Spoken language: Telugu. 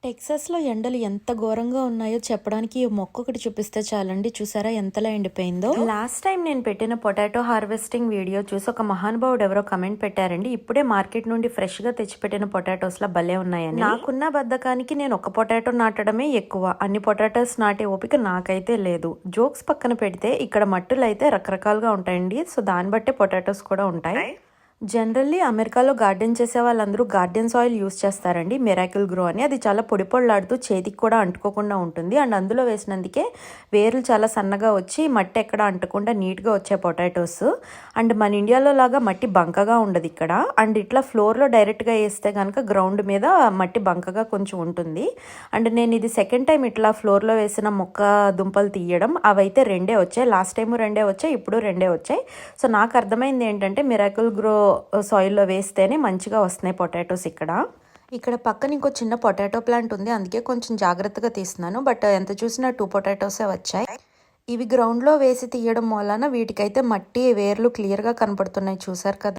టెక్సాస్‌లో ఎండలు ఎంత ఘోరంగా ఉన్నాయో చెప్పడానికి ఈ మొక్క ఒకటి చూపిస్తే చాలండి. చూసారా ఎంతలా ఎండిపోయిందో. లాస్ట్ టైం నేను పెట్టిన పొటాటో హార్వెస్టింగ్ వీడియో చూసి ఒక మహానుభావుడు ఎవరో కమెంట్ పెట్టారండి. ఇప్పుడే మార్కెట్ నుండి ఫ్రెష్‌గా తెచ్చిపెట్టిన పొటాటోస్‌లా భలే ఉన్నాయని. నాకున్న బద్ధకానికి నేను ఒక పొటాటో నాటడమే ఎక్కువ. అన్ని పొటాటోస్ నాటే ఓపిక నాకైతే లేదు. జోక్స్ పక్కన పెడితే ఇక్కడ మట్టులు అయితే రకరకాలుగా ఉంటాయండి. సో దాన్ని బట్టే పొటాటోస్ కూడా ఉంటాయి. జనరల్లీ అమెరికాలో గార్డెన్ చేసే వాళ్ళందరూ గార్డెన్ సాయిల్ యూస్ చేస్తారండి, మిరాకిల్ గ్రో అని. అది చాలా పొడి పొడిలాడుతూ చేతికి కూడా అంటుకోకుండా ఉంటుంది. అండ్ అందులో వేసినందుకే వేర్లు చాలా సన్నగా వచ్చి మట్టి ఎక్కడ అంటకుండా నీట్గా వచ్చే పొటాటోస్. అండ్ మన ఇండియాలో లాగా మట్టి బంకగా ఉండదు ఇక్కడ. అండ్ ఇట్లా ఫ్లోర్లో డైరెక్ట్గా వేస్తే కనుక గ్రౌండ్ మీద మట్టి బంకగా కొంచెం ఉంటుంది. అండ్ నేను ఇది సెకండ్ టైం ఇట్లా ఫ్లోర్లో వేసిన మొక్క దుంపలు తీయడం. అవైతే రెండే వచ్చాయి. లాస్ట్ టైం రెండే వచ్చాయి, ఇప్పుడు రెండే వచ్చాయి. సో నాకు అర్థమైంది ఏంటంటే మిరాకిల్ గ్రో సాయిల్లో వేస్తేనే మంచిగా వస్తున్నాయి పొటాటోస్. ఇక్కడ పక్కన ఇంకో చిన్న పొటాటో ప్లాంట్ ఉంది, అందుకే కొంచెం జాగ్రత్తగా తీస్తున్నాను. బట్ ఎంత చూసినా 2 పొటాటోసే వచ్చాయి. ఇవి గ్రౌండ్లో వేసి తీయడం వలన వీటికైతే మట్టి వేర్లు క్లియర్గా కనపడుతున్నాయి, చూసారు కదా.